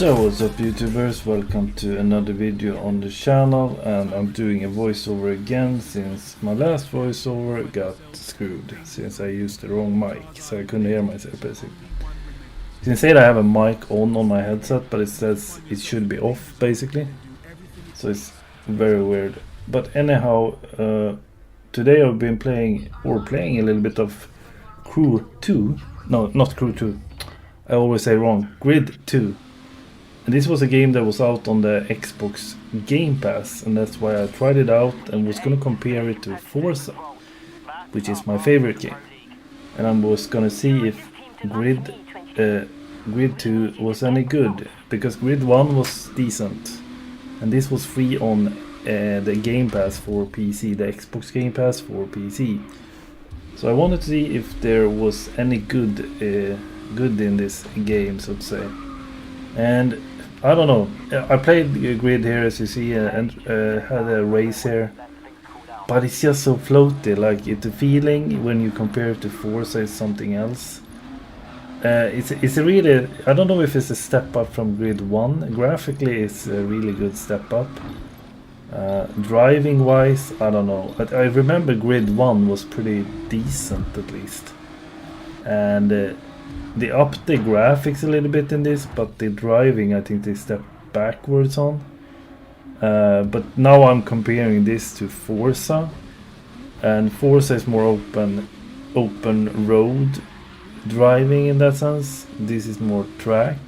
So what's up YouTubers, welcome to another video on the channel, and I'm doing a voiceover again since my last voiceover got screwed since I used the wrong mic, so I couldn't hear myself basically. Since I have a mic on my headset, but it says it should be off basically, so it's very weird. But anyhow, today I've been playing a little bit of Crew 2, no, not Crew 2, I always say wrong, Grid 2. And this was a game that was out on the Xbox Game Pass, and that's why I tried it out and was going to compare it to Forza, which is my favorite game. And I was going to see if Grid 2 was any good, because Grid 1 was decent. And this was free on the Game Pass for PC, the Xbox Game Pass for PC. So I wanted to see if there was any good in this game, so to say. And I don't know, I played Grid here as you see and had a race here, but it's just so floaty, like the feeling when you compare it to Forza is something else. It's a really, I don't know if it's a step up from Grid 1, graphically it's a really good step up. Driving wise, I don't know, I remember Grid 1 was pretty decent at least. And they upped the graphics a little bit in this, but the driving I think they stepped backwards on. But now I'm comparing this to Forza, and Forza is more open road driving in that sense. This is more track.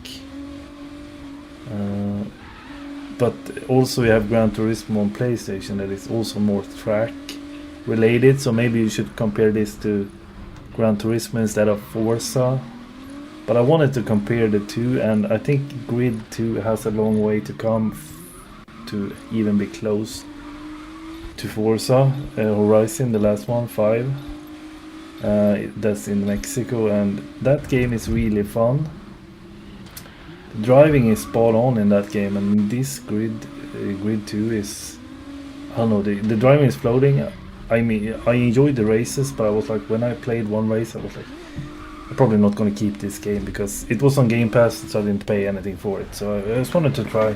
But also you have Gran Turismo on PlayStation that is also more track related, so maybe you should compare this to Gran Turismo instead of Forza. But I wanted to compare the two, and I think Grid 2 has a long way to come to even be close to Forza Horizon, the last one, 5. That's in Mexico, and that game is really fun. The driving is spot on in that game, and this Grid 2 is, I don't know, the driving is floating. I mean, I enjoyed the races, but I was like, when I played one race, I was like, I'm probably not going to keep this game because it was on Game Pass, so I didn't pay anything for it. So I just wanted to try.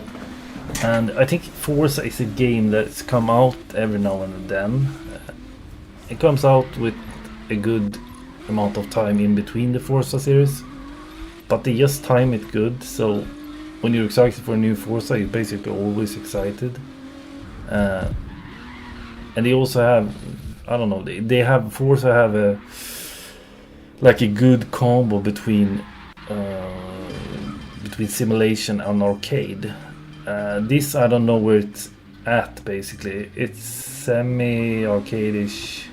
And I think Forza is a game that's come out every now and then. It comes out with a good amount of time in between the Forza series, but they just time it good. So when you're excited for a new Forza, you're basically always excited. And they also have, I don't know, they have, Forza have a good combo between simulation and arcade. This I don't know where it's at basically. It's semi-arcade-ish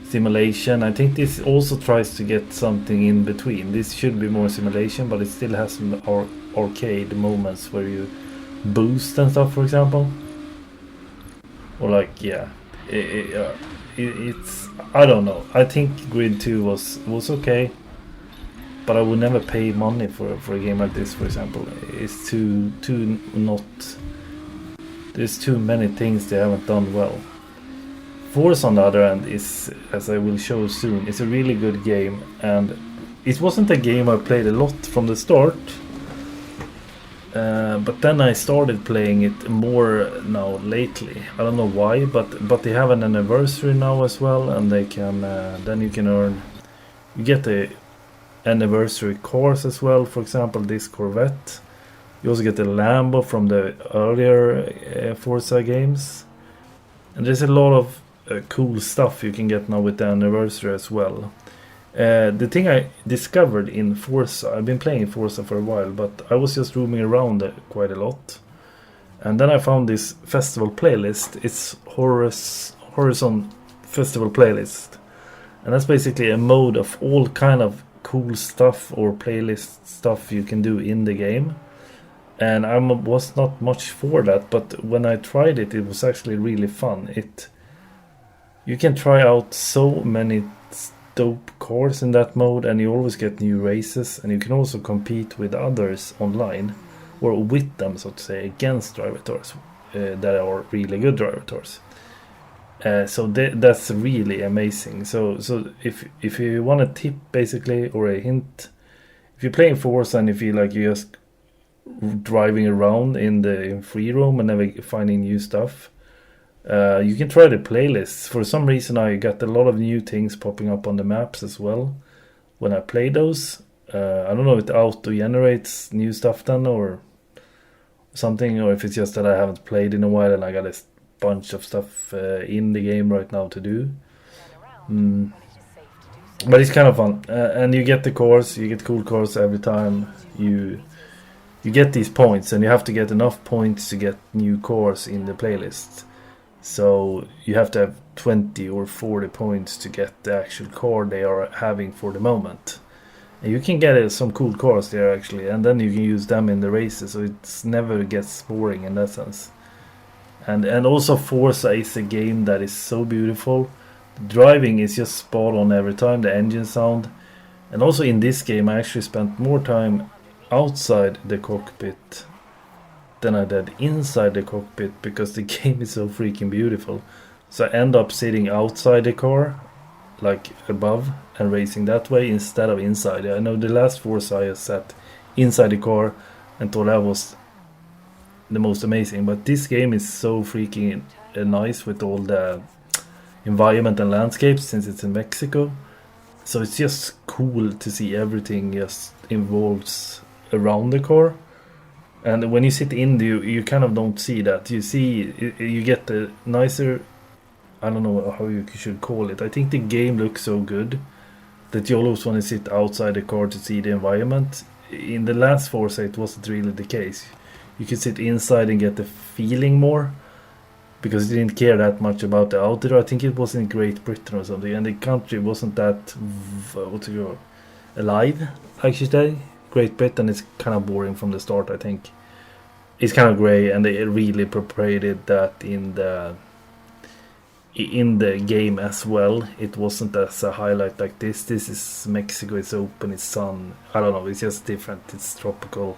simulation. I think this also tries to get something in between. This should be more simulation, but it still has some arcade moments where you boost and stuff, for example. Or like, yeah, it's, I don't know. I think Grid 2 was okay, but I would never pay money for a game like this, for example. It's too not, there's too many things they haven't done well. Forza on the other hand is, as I will show soon, it's a really good game, and it wasn't a game I played a lot from the start. But then I started playing it more now lately. I don't know why, but they have an anniversary now as well, and they can then you can earn, you get the anniversary cars as well. For example, this Corvette. You also get the Lambo from the earlier Forza games, and there's a lot of cool stuff you can get now with the anniversary as well. The thing I discovered in Forza, I've been playing Forza for a while, but I was just roaming around quite a lot, and then I found this festival playlist. It's Horizon Festival Playlist, and that's basically a mode of all kind of cool stuff or playlist stuff you can do in the game. And I was not much for that, but when I tried it, it was actually really fun. You can try out so many dope cars in that mode, and you always get new races, and you can also compete with others online, or with them, so to say, against drivers that are really good drivers. So that's really amazing. So if you want a tip basically, or a hint, if you're playing Forza and you feel like you just driving around in free roam and finding new stuff. You can try the playlists. For some reason, I got a lot of new things popping up on the maps as well when I play those. I don't know if it auto generates new stuff then or something, or if it's just that I haven't played in a while and I got a bunch of stuff in the game right now to do. But it's kind of fun, and you get the cores, you get cool cores every time you get these points, and you have to get enough points to get new cores in the playlist. So you have to have 20 or 40 points to get the actual core they are having for the moment. And you can get some cool cores there actually, and then you can use them in the races, so it never gets boring in that sense. And also Forza is a game that is so beautiful. The driving is just spot on every time, the engine sound. And also in this game I actually spent more time outside the cockpit than I did inside the cockpit because the game is so freaking beautiful. So I end up sitting outside the car, like above, and racing that way instead of inside. I know the last Forza I sat inside the car and thought that was the most amazing, but this game is so freaking nice with all the environment and landscapes since it's in Mexico. So it's just cool to see everything just involves around the car. And when you sit in, you kind of don't see that. You get the nicer, I don't know how you should call it. I think the game looks so good that you always want to sit outside the car to see the environment. In the last Forza it wasn't really the case. You could sit inside and get the feeling more, because you didn't care that much about the outdoor. I think it was in Great Britain or something, and the country wasn't that alive, I should say. Great Britain is kind of boring from the start, I think. It's kind of grey, and they really portrayed that in the game as well. It wasn't as a highlight like this. This is Mexico, it's open, it's sun. I don't know, it's just different, it's tropical.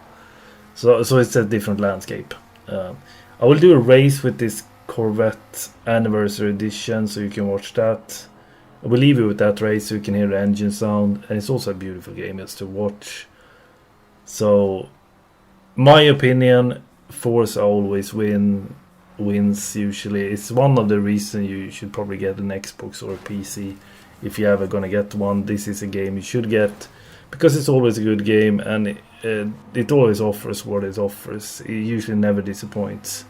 So it's a different landscape. I will do a race with this Corvette Anniversary Edition, so you can watch that. I will leave you with that race so you can hear the engine sound, and it's also a beautiful game just to watch. So, my opinion, Forza always wins usually. It's one of the reasons you should probably get an Xbox or a PC if you're ever gonna get one. This is a game you should get because it's always a good game, and it always offers what it offers. It usually never disappoints.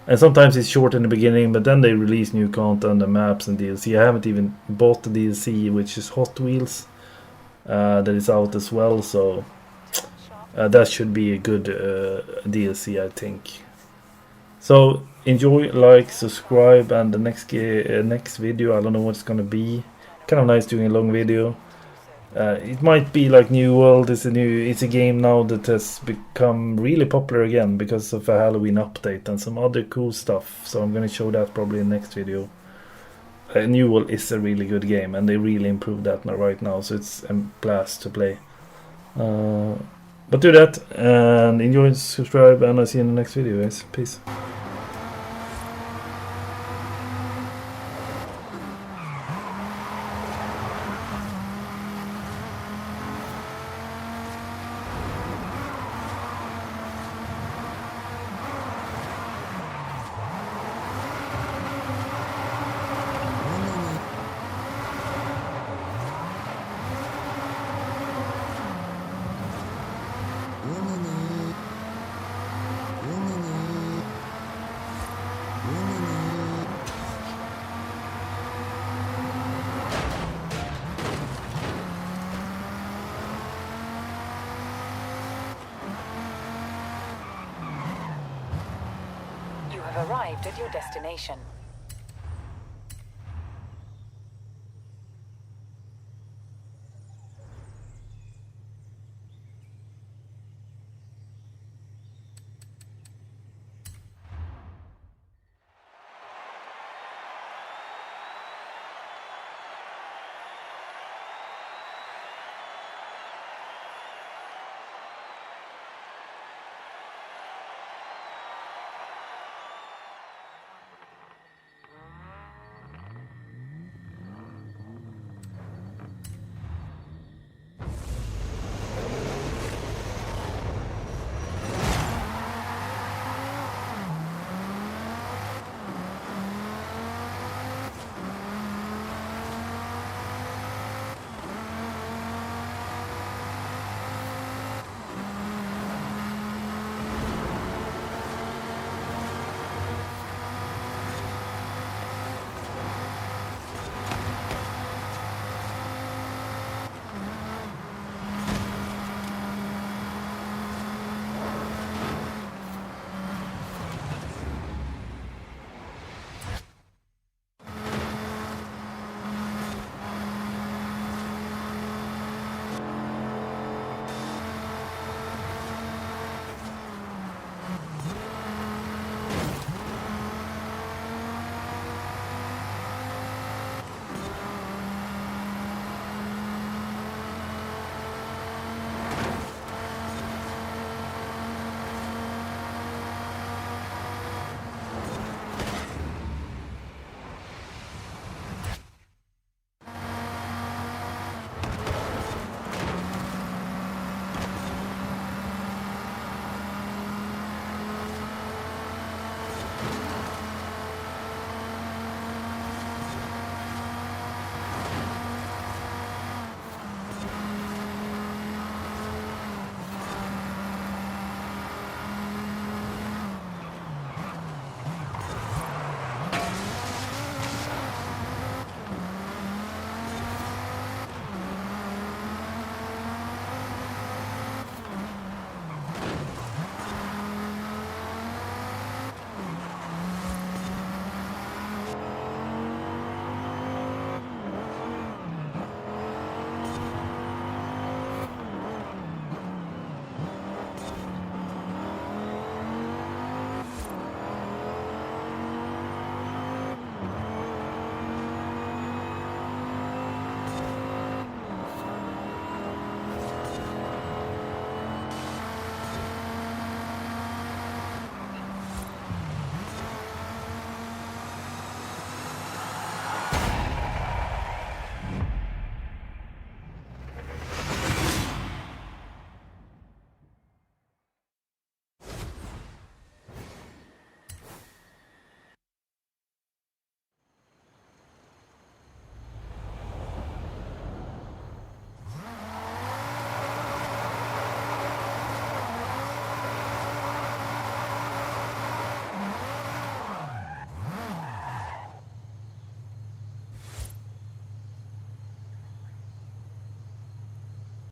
And sometimes it's short in the beginning, but then they release new content and maps and DLC. I haven't even bought the DLC, which is Hot Wheels, that is out as well. So that should be a good DLC, I think. So enjoy, like, subscribe, and the next video, I don't know what it's gonna be. Kind of nice doing a long video. It might be like New World. It's a game now that has become really popular again because of a Halloween update and some other cool stuff. So I'm gonna show that probably in the next video. New World is a really good game, and they really improved that right now, so it's a blast to play. But do that and enjoy, subscribe, and I'll see you in the next video, guys. Peace. You have arrived at your destination.